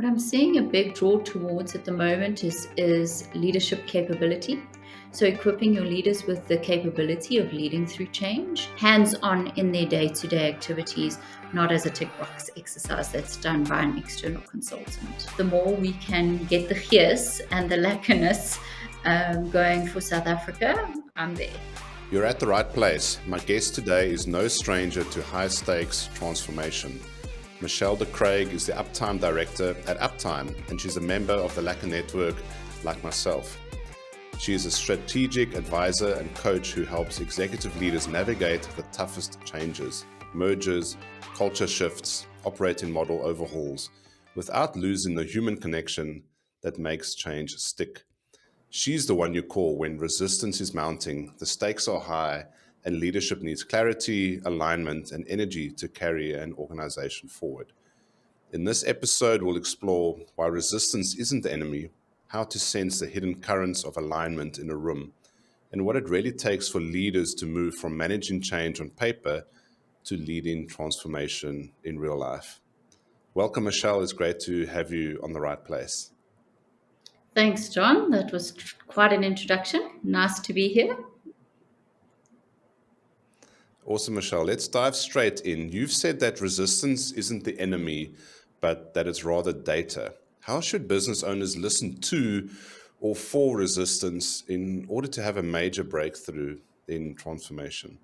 What I'm seeing a big draw towards at the moment is leadership capability. So equipping your leaders with the capability of leading through change, hands-on in their day-to-day activities, not as a tick box exercise that's done by an external consultant. The more we can get the fierce and the lekkerness going for South Africa, I'm there. You're at the right place. My guest today is no stranger to high-stakes transformation. Michele de Kreek is the Uptime Director at Uptime, and she's a member of the Lekker network like myself. She is a strategic advisor and coach who helps executive leaders navigate the toughest changes, mergers, culture shifts, operating model overhauls, without losing the human connection that makes change stick. She's the one you call when resistance is mounting, the stakes are high, and leadership needs clarity, alignment, and energy to carry an organization forward. In this episode, we'll explore why resistance isn't the enemy, how to sense the hidden currents of alignment in a room, and what it really takes for leaders to move from managing change on paper to leading transformation in real life. Welcome, Michele. It's great to have you on the right place. Thanks, John. That was quite an introduction. Nice to be here. Awesome, Michele. Let's dive straight in. You've said that resistance isn't the enemy, but that it's rather data. How should business owners listen to or for resistance in order to have a major breakthrough in transformation?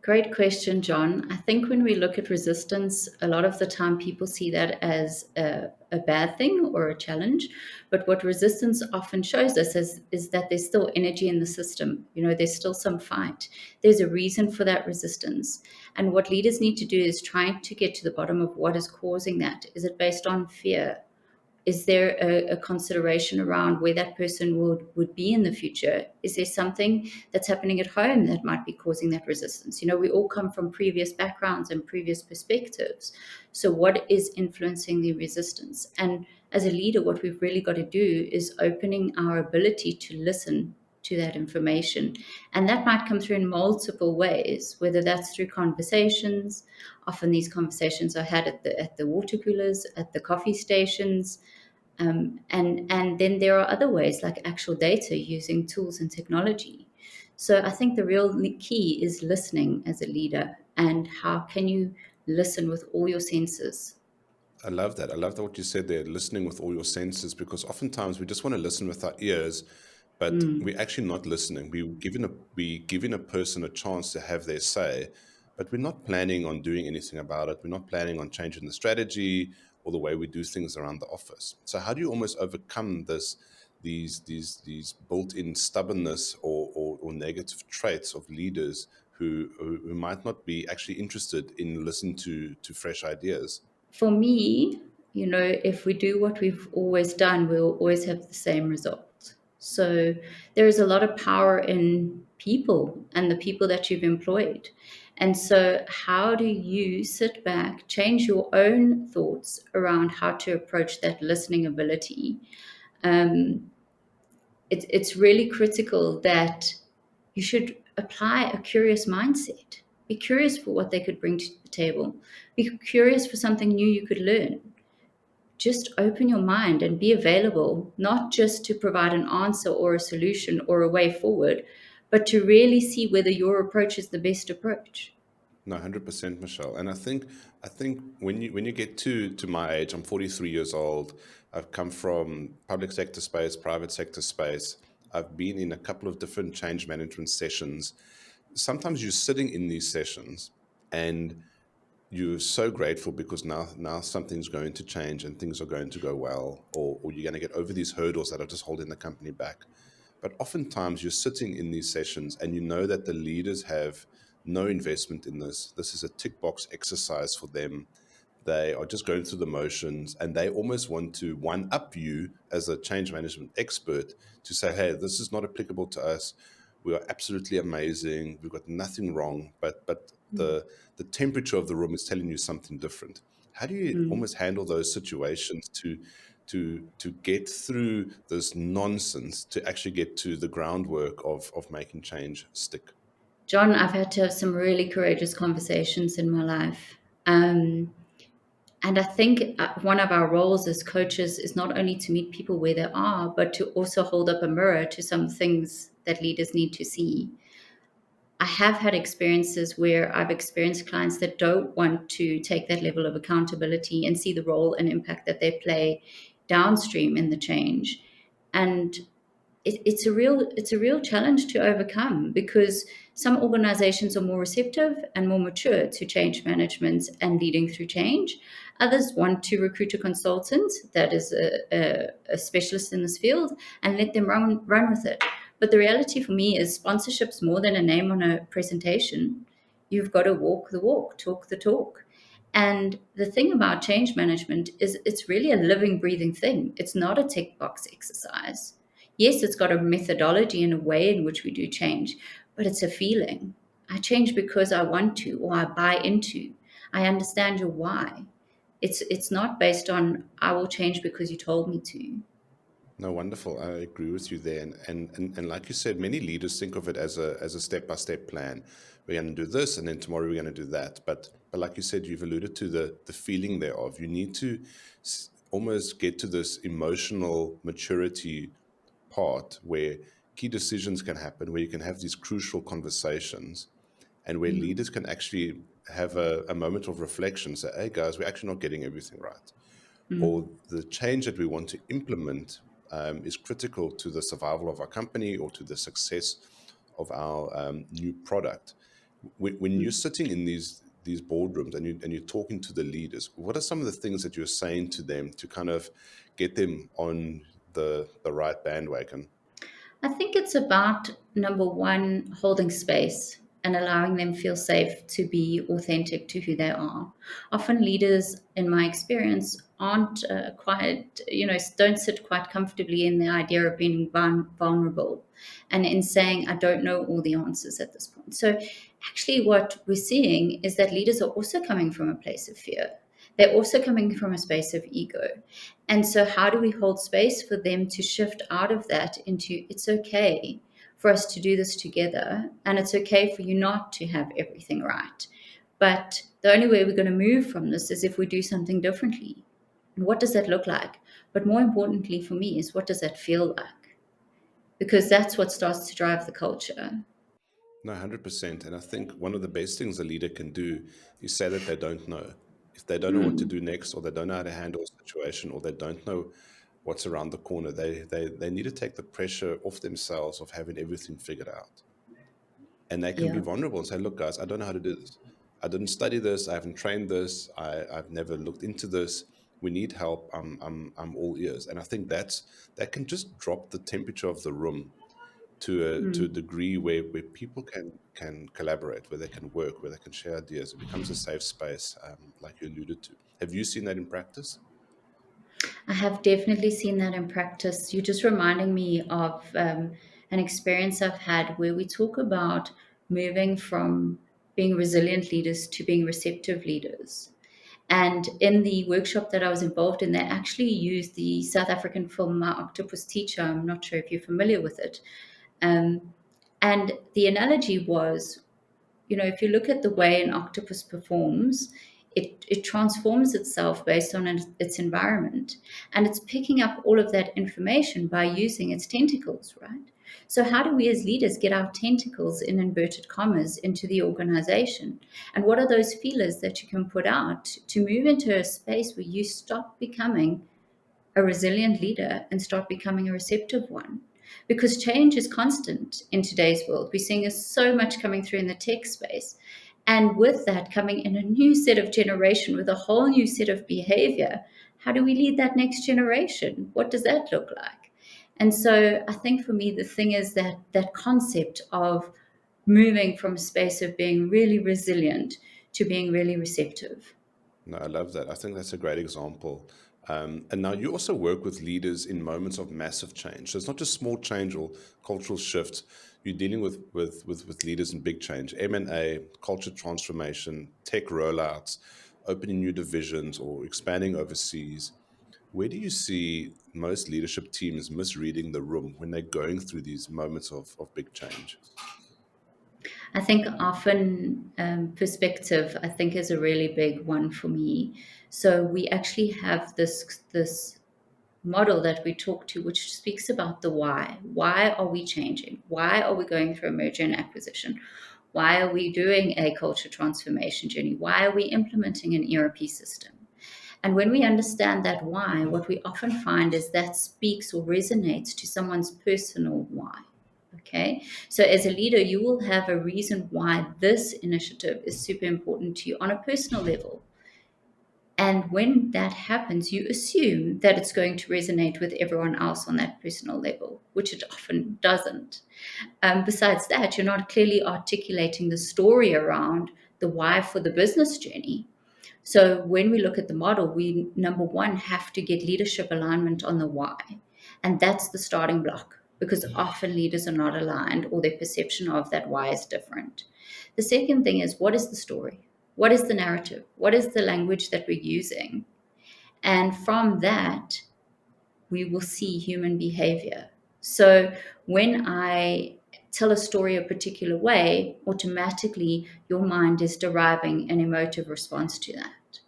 Great question, John. I think when we look at resistance, a lot of the time people see that as a bad thing or a challenge. But what resistance often shows us is that there's still energy in the system. There's still some fight. There's a reason for that resistance. And what leaders need to do is try to get to the bottom of what is causing that. Is it based on fear? Is there a consideration around where that person would be in the future? Is there something that's happening at home that might be causing that resistance? We all come from previous backgrounds and previous perspectives. So what is influencing the resistance? And as a leader, what we've really got to do is opening our ability to listen to that information. And that might come through in multiple ways, whether that's through conversations. Often these conversations are had at the water coolers, at the coffee stations. And then there are other ways like actual data using tools and technology. So I think the real key is listening as a leader, and how can you listen with all your senses? I love that. I love that what you said there, listening with all your senses, because oftentimes we just want to listen with our ears, but we're actually not listening. We're giving a person a chance to have their say, but we're not planning on doing anything about it. We're not planning on changing the strategy or the way we do things around the office. So how do you almost overcome these built-in stubbornness or negative traits of leaders who might not be actually interested in listening to fresh ideas? For me, if we do what we've always done, we'll always have the same result. So there is a lot of power in people and the people that you've employed. And so, how do you sit back, change your own thoughts around how to approach that listening ability? Um, it's really critical that you should apply a curious mindset. Be curious for what they could bring to the table. Be curious for something new you could learn. Just open your mind and be available, not just to provide an answer or a solution or a way forward, but to really see whether your approach is the best approach. No, 100%, Michele. And I think when you get to my age, I'm 43 years old. I've come from public sector space, private sector space. I've been in a couple of different change management sessions. Sometimes you're sitting in these sessions and you're so grateful because now something's going to change and things are going to go well, or you're going to get over these hurdles that are just holding the company back. But oftentimes you're sitting in these sessions and you know that the leaders have no investment in this. This is a tick box exercise for them. They are just going through the motions and they almost want to one up you as a change management expert to say, hey, this is not applicable to us. We are absolutely amazing. We've got nothing wrong, but the temperature of the room is telling you something different. How do you Mm. almost handle those situations to get through this nonsense to actually get to the groundwork of making change stick? John, I've had to have some really courageous conversations in my life. Um, And I think one of our roles as coaches is not only to meet people where they are, but to also hold up a mirror to some things that leaders need to see. I have had experiences where I've experienced clients that don't want to take that level of accountability and see the role and impact that they play downstream in the change. And it's a real challenge to overcome, because some organizations are more receptive and more mature to change management and leading through change. Others want to recruit a consultant that is a specialist in this field and let them run with it. But the reality for me is sponsorship's more than a name on a presentation. You've got to walk the walk, talk the talk. And the thing about change management is it's really a living, breathing thing. It's not a tick box exercise. Yes, it's got a methodology and a way in which we do change, but it's a feeling. I change because I want to, or I buy into. I understand your why. It's not based on I will change because you told me to. No, wonderful. I agree with you there. And like you said, many leaders think of it as a step-by-step plan. We're going to do this, and then tomorrow we're going to do that. But like you said, you've alluded to the feeling thereof. You need to almost get to this emotional maturity part where key decisions can happen, where you can have these crucial conversations, and where leaders can actually have a moment of reflection, say, hey guys, we're actually not getting everything right, or the change that we want to implement is critical to the survival of our company or to the success of our new product. When you're sitting in these boardrooms and you're talking to the leaders, what are some of the things that you're saying to them to kind of get them on the right bandwagon? I think it's about number one, holding space and allowing them feel safe to be authentic to who they are. Often leaders, in my experience, aren't quite, don't sit quite comfortably in the idea of being vulnerable and in saying, I don't know all the answers at this point. So actually what we're seeing is that leaders are also coming from a place of fear. They're also coming from a space of ego. And so, how do we hold space for them to shift out of that into it's okay for us to do this together, and it's okay for you not to have everything right. But the only way we're going to move from this is if we do something differently. And what does that look like? But more importantly for me is what does that feel like? Because that's what starts to drive the culture. No, 100%. And I think one of the best things a leader can do is say that they don't know. If they don't know what to do next, or they don't know how to handle a situation, or they don't know what's around the corner, they need to take the pressure off themselves of having everything figured out. And they can be Yeah. vulnerable and say, look, guys, I don't know how to do this. I didn't study this. I haven't trained this. I've never looked into this. We need help. I'm all ears. And I think that can just drop the temperature of the room to a degree where people can collaborate, where they can work, where they can share ideas. It becomes a safe space, like you alluded to. Have you seen that in practice? I have definitely seen that in practice. You're just reminding me of an experience I've had where we talk about moving from being resilient leaders to being receptive leaders. And in the workshop that I was involved in, they actually used the South African film My Octopus Teacher. I'm not sure if you're familiar with it. Um, and the analogy was, if you look at the way an octopus performs, it transforms itself based on its environment. And it's picking up all of that information by using its tentacles, right? So, how do we as leaders get our tentacles, in inverted commas, into the organization? And what are those feelers that you can put out to move into a space where you stop becoming a resilient leader and start becoming a receptive one? Because change is constant in today's world. We're seeing so much coming through in the tech space. And with that coming in a new set of generation with a whole new set of behavior, how do we lead that next generation? What does that look like? And so I think for me, the thing is that concept of moving from a space of being really resilient to being really receptive. No, I love that. I think that's a great example. And now you also work with leaders in moments of massive change. So it's not just small change or cultural shifts. You're dealing with leaders in big change, M&A, culture transformation, tech rollouts, opening new divisions, or expanding overseas. Where do you see most leadership teams misreading the room when they're going through these moments of big change? I think often perspective, I think, is a really big one for me. So we actually have this model that we talk to, which speaks about the why. Why are we changing? Why are we going through a merger and acquisition? Why are we doing a culture transformation journey? Why are we implementing an ERP system? And when we understand that why, what we often find is that speaks or resonates to someone's personal why. Okay. So as a leader, you will have a reason why this initiative is super important to you on a personal level. And when that happens, you assume that it's going to resonate with everyone else on that personal level, which it often doesn't. Besides that, you're not clearly articulating the story around the why for the business journey. So when we look at the model, we number one have to get leadership alignment on the why. And that's the starting block because often leaders are not aligned or their perception of that why is different. The second thing is, what is the story? What is the narrative? What is the language that we're using? And from that, we will see human behavior. So when I tell a story a particular way, automatically your mind is deriving an emotive response to that.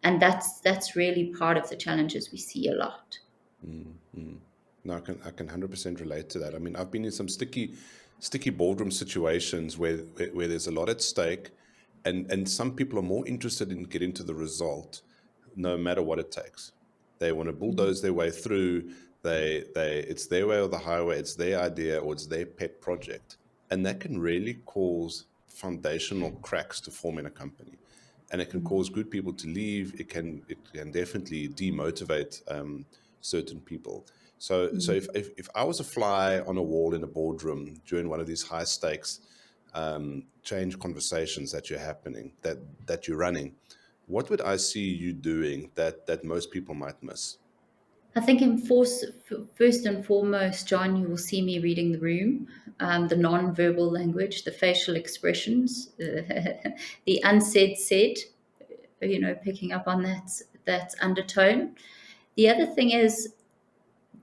And that's really part of the challenges we see a lot. Mm. No, I can 100% relate to that. I mean, I've been in some sticky boardroom situations where there's a lot at stake, and some people are more interested in getting to the result, no matter what it takes. They want to bulldoze their way through. They it's their way or the highway. It's their idea or it's their pet project, and that can really cause foundational cracks to form in a company, and it can cause good people to leave. It can definitely demotivate certain people. So if I was a fly on a wall in a boardroom during one of these high stakes change conversations that you're running, what would I see you doing that most people might miss? I think first and foremost, John, you will see me reading the room, the non-verbal language, the facial expressions, the unsaid said, picking up on that undertone. The other thing is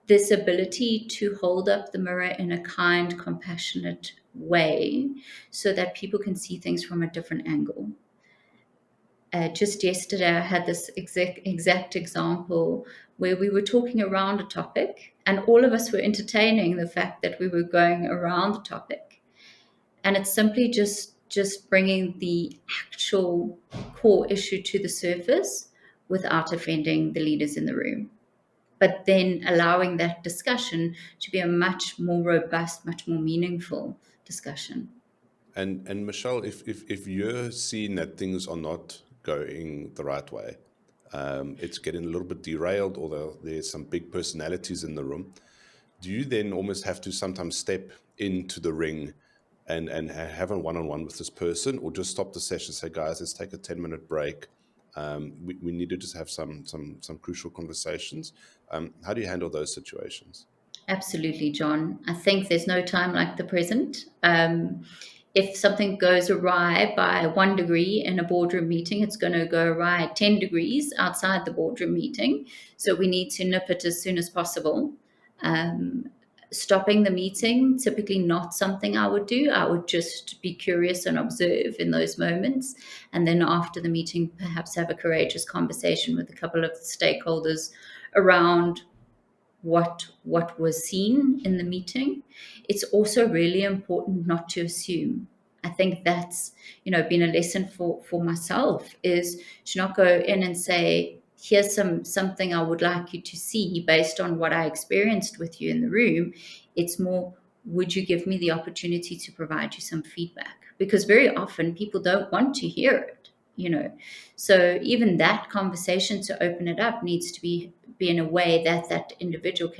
this ability to hold up the mirror in a kind, compassionate way so that people can see things from a different angle. Just yesterday, I had this exact example where we were talking around a topic, and all of us were entertaining the fact that we were going around the topic. And it's simply just bringing the actual core issue to the surface without offending the leaders in the room, but then allowing that discussion to be a much more robust, much more meaningful discussion. And Michelle, if you're seeing that things are not going the right way, it's getting a little bit derailed, or there's some big personalities in the room, do you then almost have to sometimes step into the ring and have a one-on-one with this person, or just stop the session, say, guys, let's take a 10-minute break. We need to just have some crucial conversations. How do you handle those situations? Absolutely, John. I think there's no time like the present. If something goes awry by 1 degree in a boardroom meeting, it's going to go awry at 10 degrees outside the boardroom meeting. So we need to nip it as soon as possible. Um, Stopping the meeting, typically not something I would do. I would just be curious and observe in those moments. And then after the meeting, perhaps have a courageous conversation with a couple of stakeholders around what was seen in the meeting. It's also really important not to assume. I think that's been a lesson for myself, is to not go in and say, here's something I would like you to see based on what I experienced with you in the room. It's more, would you give me the opportunity to provide you some feedback? Because very often people don't want to hear it. So even that conversation, to open it up, needs to be in a way that that individual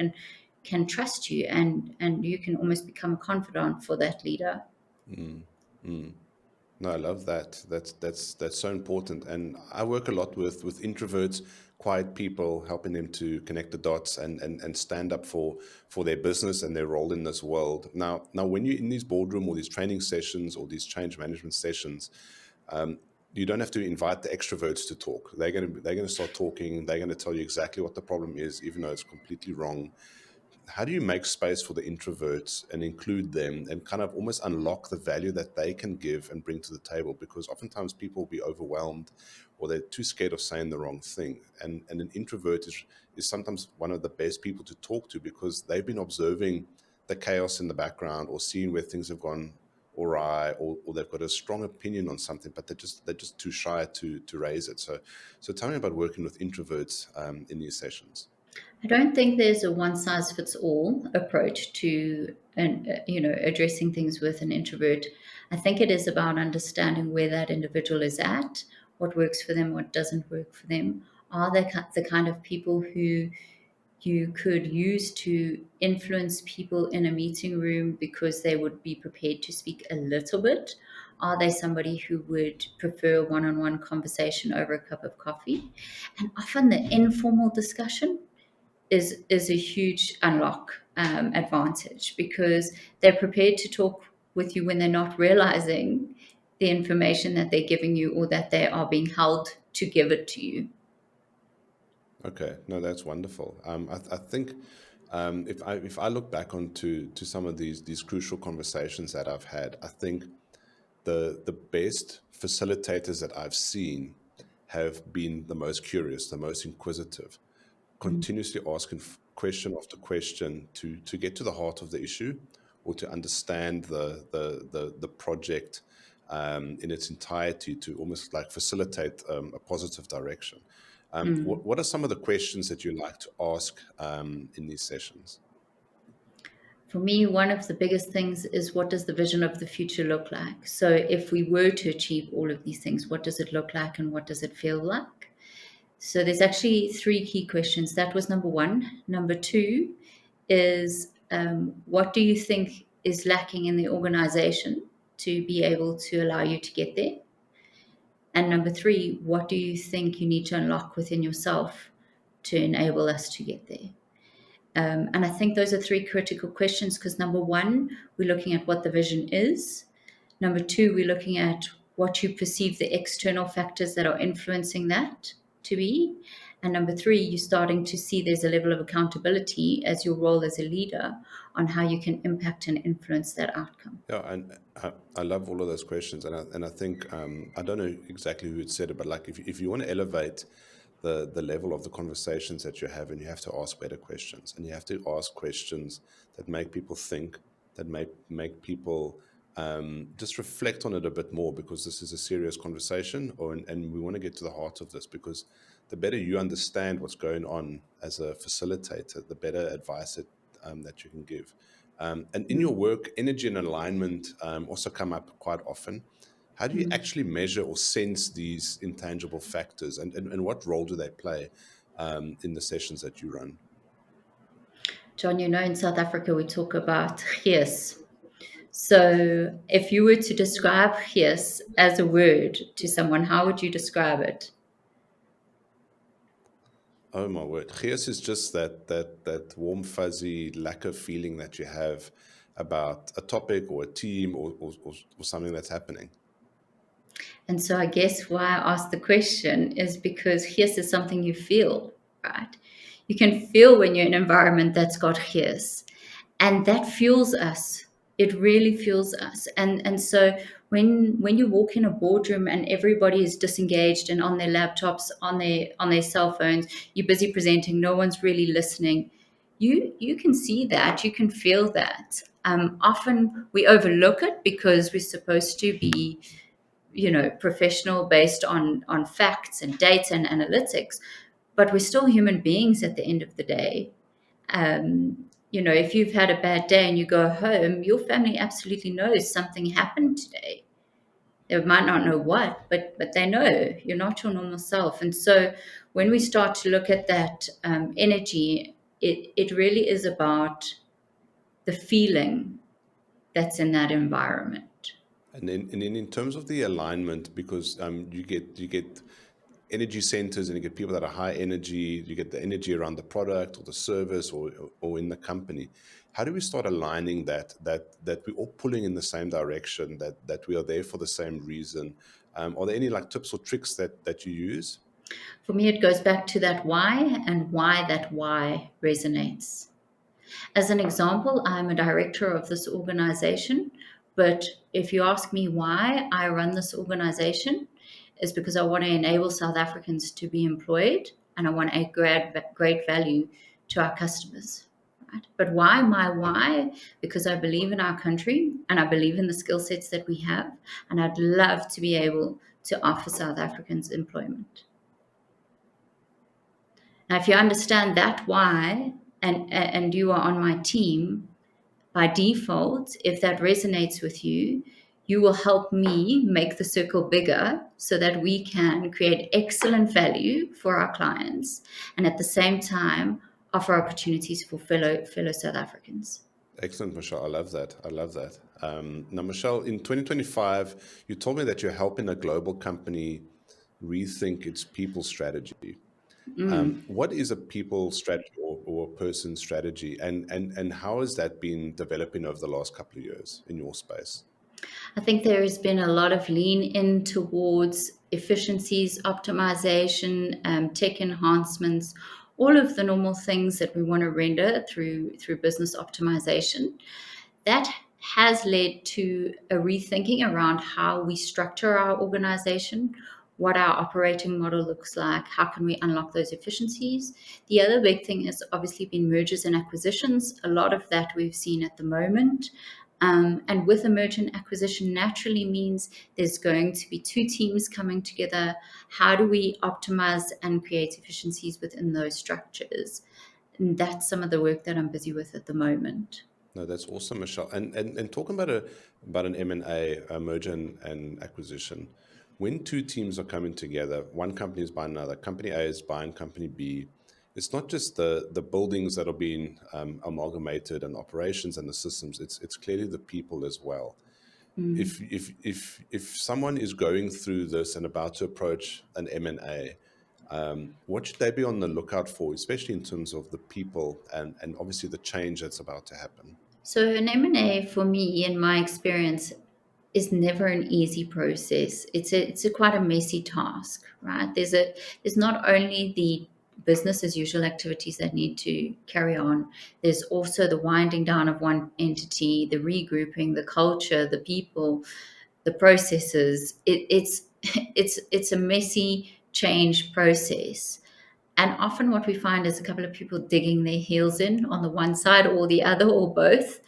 can trust you, and you can almost become a confidant for that leader. Mm, mm. No, I love that. That's so important. And I work a lot with introverts, quiet people, helping them to connect the dots and stand up for their business and their role in this world. Now, when you're in these boardroom or these training sessions or these change management sessions, you don't have to invite the extroverts to talk. They're going to start talking. They're going to tell you exactly what the problem is, even though it's completely wrong. how do you make space for the introverts and include them and kind of almost unlock the value that they can give and bring to the table? Because oftentimes people will be overwhelmed or they're too scared of saying the wrong thing. And an introvert is sometimes one of the best people to talk to because they've been observing the chaos in the background or seeing where things have gone awry, or they've got a strong opinion on something, but they're just too shy to raise it. So tell me about working with introverts in these sessions. I don't think there's a one size fits all approach to addressing things with an introvert. I think it is about understanding where that individual is at, what works for them, what doesn't work for them. Are they the kind of people who you could use to influence people in a meeting room because they would be prepared to speak a little bit? Are they somebody who would prefer one on one conversation over a cup of coffee? And often the informal discussion is a huge unlock advantage because they're prepared to talk with you when they're not realizing the information that they're giving you or that they are being held to give it to you. Okay, no, that's wonderful. I think if I look back onto to some of these crucial conversations that I've had, I think the best facilitators that I've seen have been the most curious, the most inquisitive, continuously asking question after question to get to the heart of the issue or to understand the project in its entirety to almost like facilitate a positive direction. What are some of the questions that you like to ask in these sessions? For me, one of the biggest things is what does the vision of the future look like? So, if we were to achieve all of these things, what does it look like and what does it feel like? So, there's actually three key questions. That was number one. Number two is what do you think is lacking in the organization to be able to allow you to get there? And number three, what do you think you need to unlock within yourself to enable us to get there? And I think those are three critical questions because number one, we're looking at what the vision is. Number two, we're looking at what you perceive the external factors that are influencing that to be. And number three, you're starting to see there's a level of accountability as your role as a leader on how you can impact and influence that outcome. Yeah, and I love all of those questions, and I think I don't know exactly who had said it, but like if you want to elevate the level of the conversations that you're having, you have to ask better questions, and you have to ask questions that make people think, that make people just reflect on it a bit more, because this is a serious conversation, and we want to get to the heart of this, because the better you understand what's going on as a facilitator, the better advice that you can give. And in your work, energy and alignment also come up quite often. How do you actually measure or sense these intangible factors, and what role do they play in the sessions that you run? John, in South Africa, we talk about yes. So if you were to describe yes as a word to someone, how would you describe it? Oh my word. Gees is just that warm, fuzzy, lack of feeling that you have about a topic or a team or something that's happening. And so I guess why I asked the question is because yes is something you feel, right? You can feel when you're in an environment that's got yes. And that fuels us. It really fuels us. And so when you walk in a boardroom and everybody is disengaged and on their laptops, on their cell phones, you're busy presenting, no one's really listening. You can see that, you can feel that. Often we overlook it because we're supposed to be professional based on facts and data and analytics, but we're still human beings at the end of the day. If you've had a bad day and you go home, your family absolutely knows something happened today. They might not know what, but they know you're not your normal self. And so when we start to look at that energy, it really is about the feeling that's in that environment. And then in terms of the alignment, because you get energy centers and you get people that are high energy, you get the energy around the product or the service or in the company. How do we start aligning that we're all pulling in the same direction, that we are there for the same reason? Are there any like tips or tricks that you use? For me, it goes back to that why and why that why resonates. As an example, I'm a director of this organization, but if you ask me why I run this organization, is because I want to enable South Africans to be employed and I want to add great value to our customers. Right? But why my why? Because I believe in our country and I believe in the skill sets that we have, and I'd love to be able to offer South Africans employment. Now, if you understand that why, and you are on my team, by default, if that resonates with you, you will help me make the circle bigger so that we can create excellent value for our clients and at the same time offer opportunities for fellow South Africans. Excellent, Michelle. I love that. I love that. Now, Michelle, in 2025, you told me that you're helping a global company rethink its people strategy. What is a people strategy or a person strategy, and how has that been developing over the last couple of years in your space? I think there has been a lot of lean in towards efficiencies, optimization, tech enhancements, all of the normal things that we want to render through business optimization. That has led to a rethinking around how we structure our organization, what our operating model looks like, how can we unlock those efficiencies. The other big thing has obviously been mergers and acquisitions. A lot of that we've seen at the moment. And with a merger and acquisition naturally means there's going to be two teams coming together. How do we optimize and create efficiencies within those structures? And that's some of the work that I'm busy with at the moment. No, that's awesome, Michelle. And talking about an M&A, a merger and acquisition, when two teams are coming together, one company is buying another, company A is buying company B. It's not just the buildings that are being amalgamated and operations and the systems. It's clearly the people as well. If someone is going through this and about to approach an M&A, what should they be on the lookout for, especially in terms of the people and obviously the change that's about to happen? So an M&A for me, in my experience, is never an easy process. It's a quite a messy task, right? There's not only the business as usual activities that need to carry on. There's also the winding down of one entity, the regrouping, the culture, the people, the processes. It's a messy change process. And often what we find is a couple of people digging their heels in on the one side or the other or both.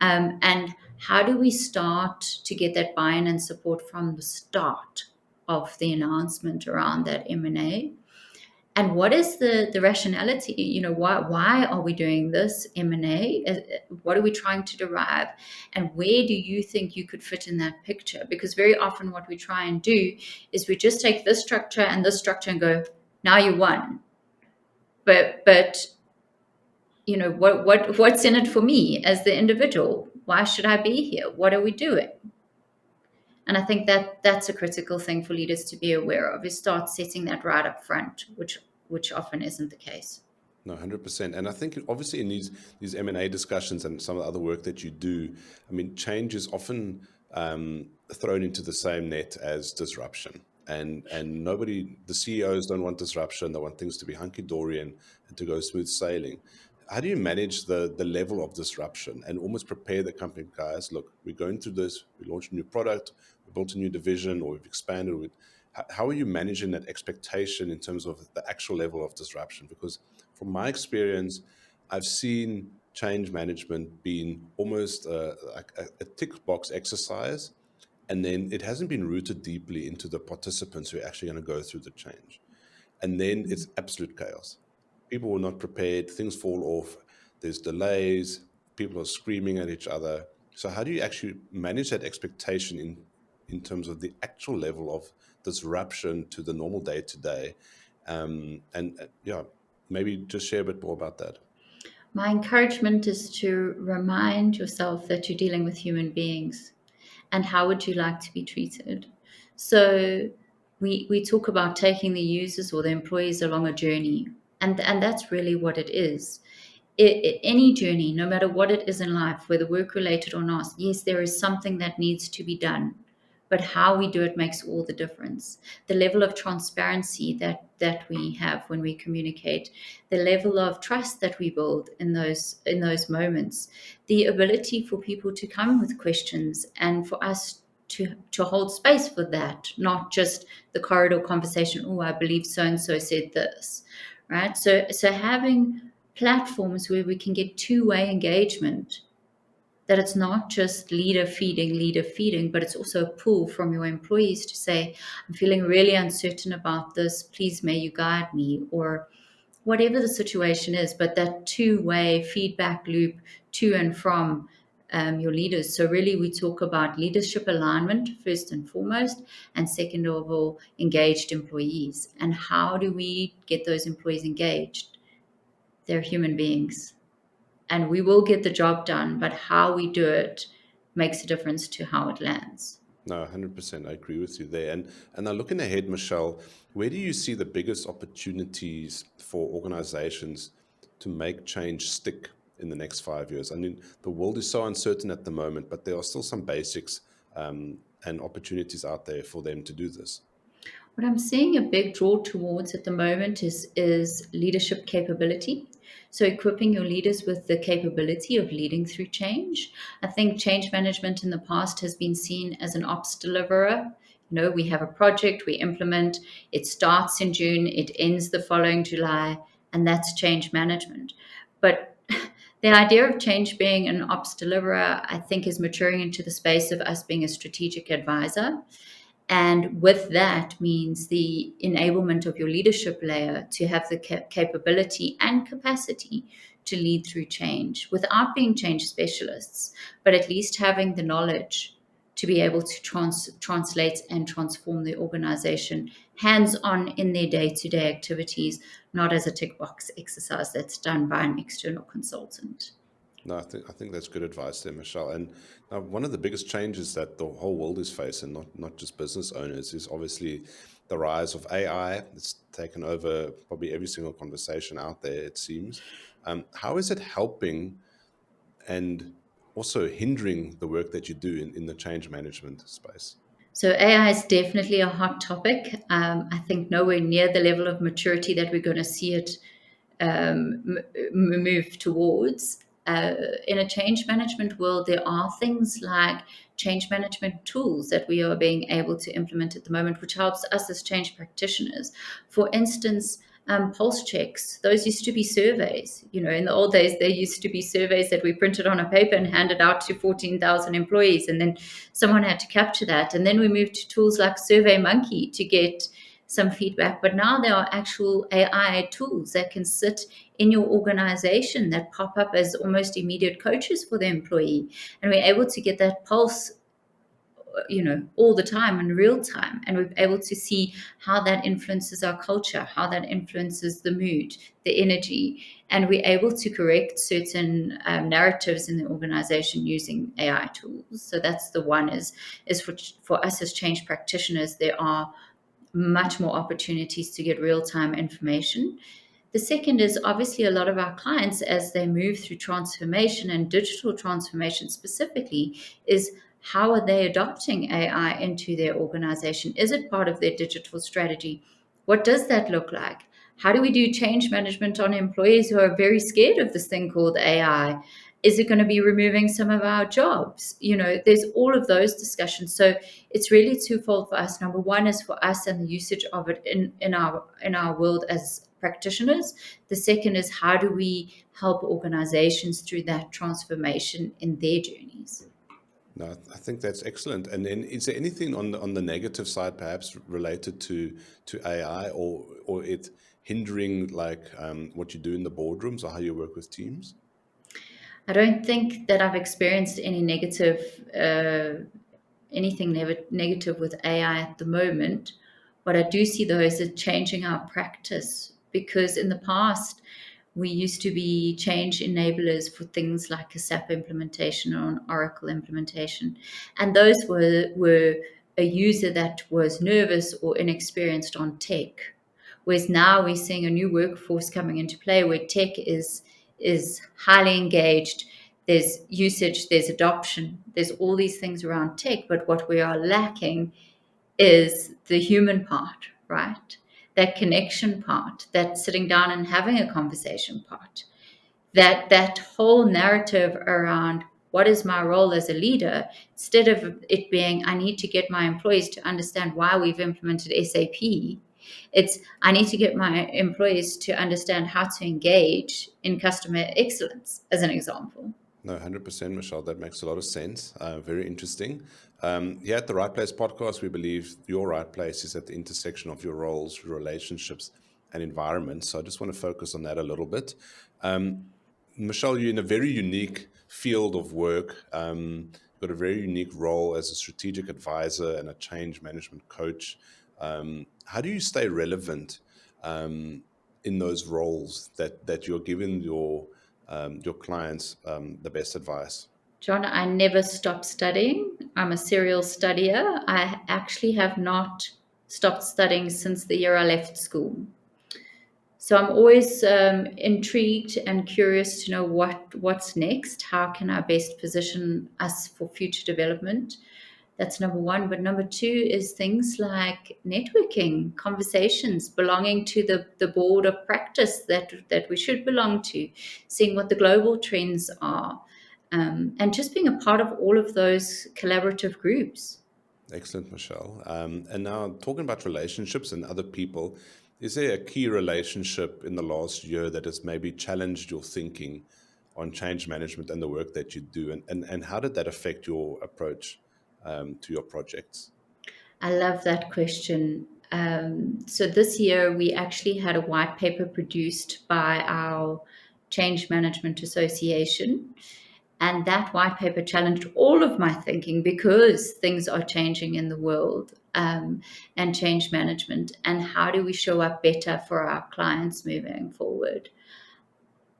And how do we start to get that buy-in and support from the start of the announcement around that M&A? And what is the rationality? Why are we doing this M&A? What are we trying to derive? And where do you think you could fit in that picture? Because very often what we try and do is we just take this structure and this structure and go, now you won. But what's in it for me as the individual? Why should I be here? What are we doing? And I think that that's a critical thing for leaders to be aware of, is start setting that right up front, which often isn't the case. No, 100%. And I think obviously in these M&A discussions and some of the other work that you do, I mean, change is often thrown into the same net as disruption. And nobody, the CEOs don't want disruption. They want things to be hunky-dory and to go smooth sailing. How do you manage the level of disruption and almost prepare the company, guys, look, we're going through this, we launched a new product, we built a new division, or we've expanded. How are you managing that expectation in terms of the actual level of disruption? Because from my experience, I've seen change management being almost like a tick box exercise, and then it hasn't been rooted deeply into the participants who are actually going to go through the change. And then it's absolute chaos. People were not prepared, things fall off, there's delays, people are screaming at each other. So how do you actually manage that expectation in terms of the actual level of disruption to the normal day to day? Yeah, maybe just share a bit more about that. My encouragement is to remind yourself that you're dealing with human beings and how would you like to be treated. So we talk about taking the users or the employees along a journey, and that's really what it is. Any journey, no matter what it is in life, whether work related or not, yes, there is something that needs to be done. but how we do it makes all the difference. The level of transparency that we have when we communicate, the level of trust that we build in those moments, the ability for people to come with questions and for us to hold space for that, not just the corridor conversation. Oh, I believe so and so said this, right? So having platforms where we can get two-way engagement, that it's not just leader feeding, but it's also a pull from your employees to say, I'm feeling really uncertain about this. Please, may you guide me, or whatever the situation is. But that two-way feedback loop to and from your leaders. So, really, we talk about leadership alignment first and foremost, and second of all, engaged employees. And how do we get those employees engaged? They're human beings and we will get the job done, but how we do it makes a difference to how it lands. No, 100%. I agree with you there. And now looking ahead, Michelle, where do you see the biggest opportunities for organizations to make change stick in the next 5 years? I mean, the world is so uncertain at the moment, but there are still some basics and opportunities out there for them to do this. What I'm seeing a big draw towards at the moment is leadership capability. So equipping your leaders with the capability of leading through change. I think change management in the past has been seen as an ops deliverer. You know, we have a project, we implement, it starts in June, it ends the following July, and that's change management. But the idea of change being an ops deliverer, I think, is maturing into the space of us being a strategic advisor. And with that means the enablement of your leadership layer to have the capability and capacity to lead through change without being change specialists, but at least having the knowledge to be able to translate and transform the organization hands on in their day to day activities, not as a tick box exercise that's done by an external consultant. No, I think that's good advice there, Michelle. And now one of the biggest changes that the whole world is facing, not just business owners, is obviously the rise of AI. It's taken over probably every single conversation out there, it seems. How is it helping and also hindering the work that you do in the change management space? So AI is definitely a hot topic. I think nowhere near the level of maturity that we're going to see it move towards. In a change management world, there are things like change management tools that we are being able to implement at the moment, which helps us as change practitioners. For instance, pulse checks. Those used to be surveys. You know, in the old days, there used to be surveys that we printed on a paper and handed out to 14,000 employees, and then someone had to capture that. And then we moved to tools like SurveyMonkey to get some feedback. But now there are actual AI tools that can sit in your organization that pop up as almost immediate coaches for the employee. And we're able to get that pulse, you know, all the time in real time, and we're able to see how that influences our culture, how that influences the mood, the energy, and we're able to correct certain narratives in the organization using AI tools. So that's the one is for us as change practitioners, there are much more opportunities to get real-time information. The second is obviously a lot of our clients, as they move through transformation and digital transformation specifically, is how are they adopting AI into their organization? Is it part of their digital strategy? What does that look like? How do we do change management on employees who are very scared of this thing called AI? Is it going to be removing some of our jobs? You know, there's all of those discussions. So it's really twofold for us. Number one is for us and the usage of it in our world as practitioners. The second is how do we help organizations through that transformation in their journeys. No, I think that's excellent. And then, is there anything on the negative side, perhaps related to AI or it hindering like what you do in the boardrooms or how you work with teams? I don't think that I've experienced any negative with AI at the moment. What I do see though is it changing our practice, because in the past we used to be change enablers for things like a SAP implementation or an Oracle implementation, and those were a user that was nervous or inexperienced on tech. Whereas now we're seeing a new workforce coming into play where tech is highly engaged. there's usage, there's adoption, there's all these things around tech. But what we are lacking is the human part, right? That connection part, that sitting down and having a conversation part, that whole narrative around what is my role as a leader, instead of it being I need to get my employees to understand why we've implemented SAP, it's I need to get my employees to understand how to engage in customer excellence, as an example. No, 100%, Michelle. That makes a lot of sense. Very interesting. Here at the Right Place podcast, we believe your right place is at the intersection of your roles, your relationships, and environment. So I just want to focus on that a little bit. Um, Michelle, you're in a very unique field of work. You've got a very unique role as a strategic advisor and a change management coach. How do you stay relevant um, in those roles that you're giving your clients the best advice? John, I never stop studying. I'm a serial studier. I actually have not stopped studying since the year I left school. So I'm always intrigued and curious to know what's next. How can I best position us for future development? That's number one. But number two is things like networking, conversations, belonging to the board of practice that we should belong to, seeing what the global trends are, and just being a part of all of those collaborative groups. Excellent, Michelle. And now, talking about relationships and other people, is there a key relationship in the last year that has maybe challenged your thinking on change management and the work that you do? And how did that affect your approach to your projects? I love that question. So this year we actually had a white paper produced by our Change Management Association. And that white paper challenged all of my thinking because things are changing in the world, and change management. And how do we show up better for our clients moving forward?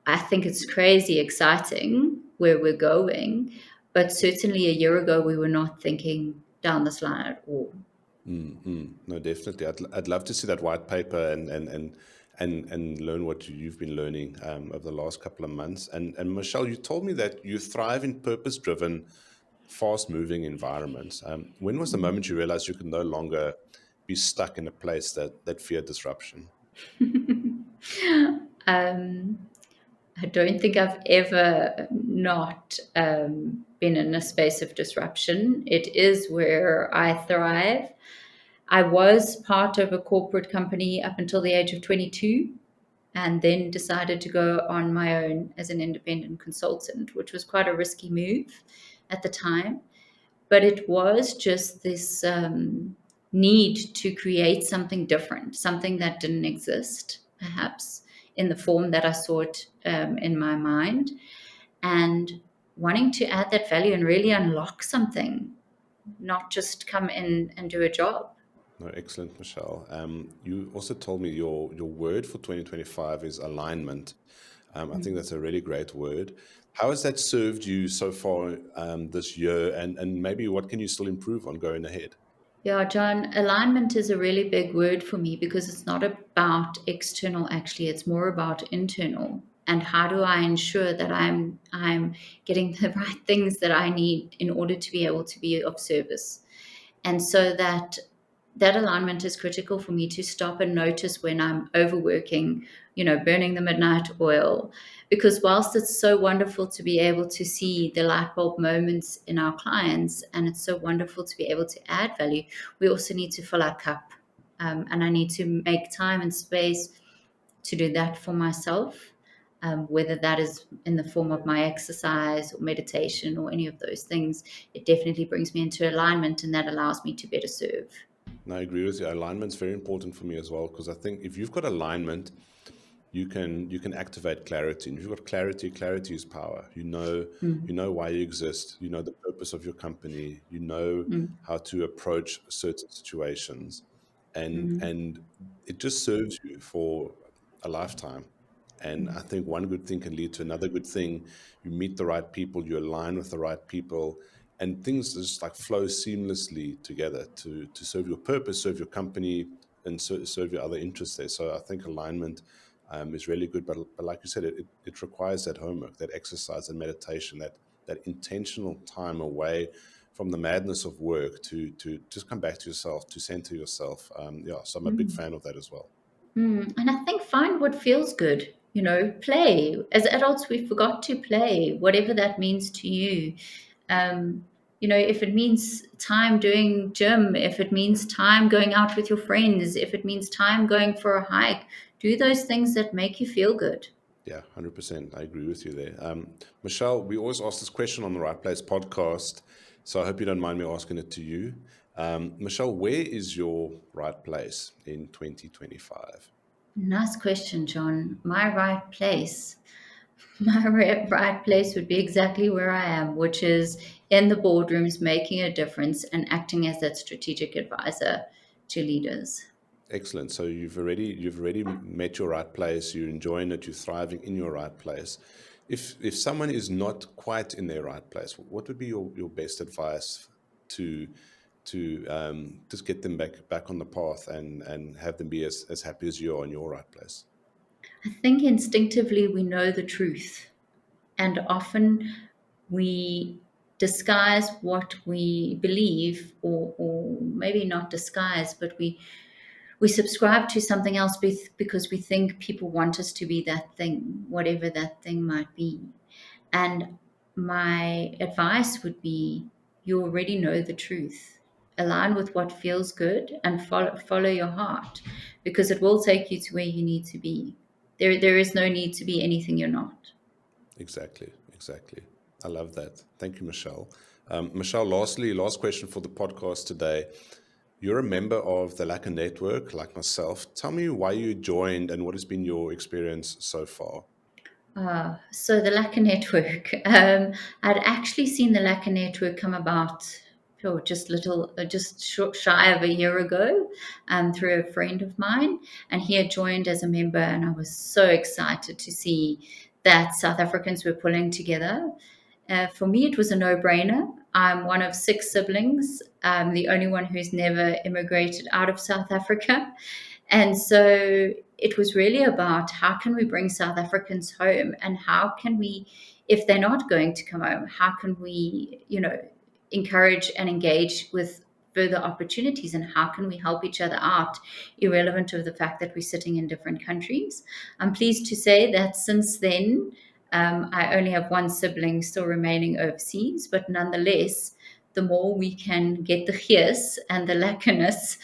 I think it's crazy exciting where we're going. But certainly a year ago, we were not thinking down this line at all. No, definitely. I'd love to see that white paper and learn what you've been learning over the last couple of months. And Michelle, you told me that you thrive in purpose-driven, fast-moving environments. When was the moment you realized you could no longer be stuck in a place that feared disruption? um, I don't think I've ever not been in a space of disruption. It is where I thrive. I was part of a corporate company up until the age of 22, and then decided to go on my own as an independent consultant, which was quite a risky move at the time. But it was just this need to create something different, something that didn't exist, perhaps in the form that I saw it in my mind, and wanting to add that value and really unlock something, not just come in and do a job. No, excellent, Michelle. You also told me your word for 2025 is alignment. I think that's a really great word. How has that served you so far this year, and maybe what can you still improve on going ahead? Yeah, John, alignment is a really big word for me because it's not about external actually, it's more about internal. And how do I ensure that I'm getting the right things that I need in order to be able to be of service? And so that alignment is critical for me to stop and notice when I'm overworking, burning the midnight oil. Because whilst it's so wonderful to be able to see the light bulb moments in our clients, and it's so wonderful to be able to add value, we also need to fill our cup. And I need to make time and space to do that for myself, whether that is in the form of my exercise or meditation or any of those things. It definitely brings me into alignment, and that allows me to better serve. And I agree with you. Alignment's very important for me as well because I think if you've got alignment, you can activate clarity. And if you've got clarity, clarity is power. Mm, You know why you exist. You know the purpose of your company. You know mm, how to approach certain situations, mm, and it just serves you for a lifetime. And I think one good thing can lead to another good thing. You meet the right people, you align with the right people, and things just like flow seamlessly together to serve your purpose, serve your company, and serve your other interests there. So I think alignment is really good. But like you said, it requires that homework, that exercise and meditation, that intentional time away from the madness of work to just come back to yourself, to center yourself. Yeah, so I'm a big fan of that as well. And I think find what feels good. Play. As adults, we forgot to play, whatever that means to you. Um, if it means time doing gym, if it means time going out with your friends, if it means time going for a hike, do those things that make you feel good. Yeah, 100%. I agree with you there. Michelle, we always ask this question on the Right Place podcast, so I hope you don't mind me asking it to you. Michelle, where is your right place in 2025? Nice question, John. My right place. My right place would be exactly where I am, which is in the boardrooms, making a difference and acting as that strategic advisor to leaders. Excellent. So you've already met your right place. You're enjoying it. You're thriving in your right place. If someone is not quite in their right place, what would be your best advice to just get them back on the path and have them be as happy as you are in your right place? I think instinctively we know the truth, and often we disguise what we believe, or maybe not disguise, but we subscribe to something else because we think people want us to be that thing, whatever that thing might be. And my advice would be you already know the truth. Align with what feels good and follow your heart, because it will take you to where you need to be. There is no need to be anything you're not. Exactly, exactly. I love that. Thank you, Michelle. Michelle, lastly, last question for the podcast today. You're a member of the Lekker Network, like myself. Tell me why you joined and what has been your experience so far. So the Lekker Network. I'd actually seen the Lekker Network come about, just shy of a year ago, through a friend of mine, and he had joined as a member, and I was so excited to see that South Africans were pulling together. For me, it was a no-brainer. I'm one of six siblings. I'm the only one who's never immigrated out of South Africa. And so it was really about how can we bring South Africans home, and how can we, if they're not going to come home, how can we, encourage and engage with further opportunities, and how can we help each other out, irrelevant of the fact that we're sitting in different countries. I'm pleased to say that since then, I only have one sibling still remaining overseas, but nonetheless, the more we can get the gees and the lekkerness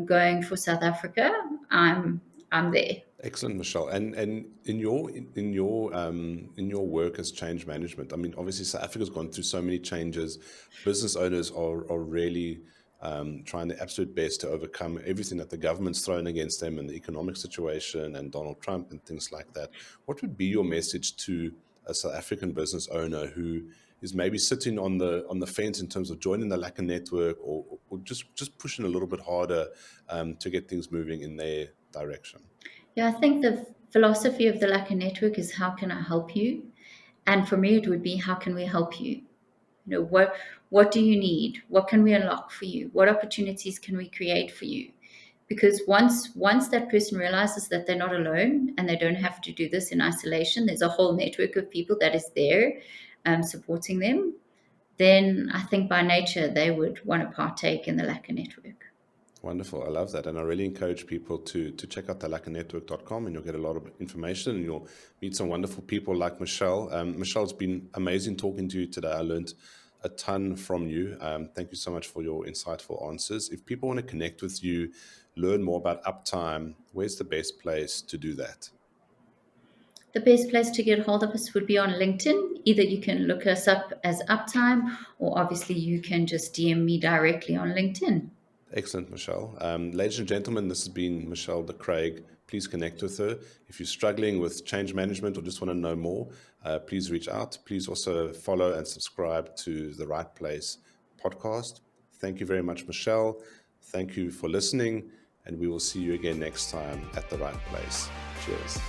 going for South Africa, I'm there. Excellent, Michelle. And in your work as change management, I mean, obviously South Africa's gone through so many changes. Business owners are really trying their absolute best to overcome everything that the government's thrown against them, and the economic situation and Donald Trump and things like that. What would be your message to a South African business owner who is maybe sitting on the fence in terms of joining the Lekker network, or just pushing a little bit harder to get things moving in their direction? Yeah, I think the philosophy of the Lekker Network is how can I help you? And for me, it would be how can we help you? What do you need? What can we unlock for you? What opportunities can we create for you? Because once that person realizes that they're not alone and they don't have to do this in isolation, there's a whole network of people that is there supporting them. Then I think by nature they would want to partake in the Lekker Network. Wonderful. I love that. And I really encourage people to check out the lekkerNetwork.com, and you'll get a lot of information, and you'll meet some wonderful people like Michelle. Michelle, it's been amazing talking to you today. I learned a ton from you. Thank you so much for your insightful answers. If people want to connect with you, learn more about Uptime, where's the best place to do that? The best place to get hold of us would be on LinkedIn. Either you can look us up as Uptime, or obviously you can just DM me directly on LinkedIn. Excellent, Michelle. Ladies and gentlemen, this has been Michele de Kreek. Please connect with her. If you're struggling with change management or just want to know more, please reach out. Please also follow and subscribe to the Right Place podcast. Thank you very much, Michelle. Thank you for listening, and we will see you again next time at the Right Place. Cheers.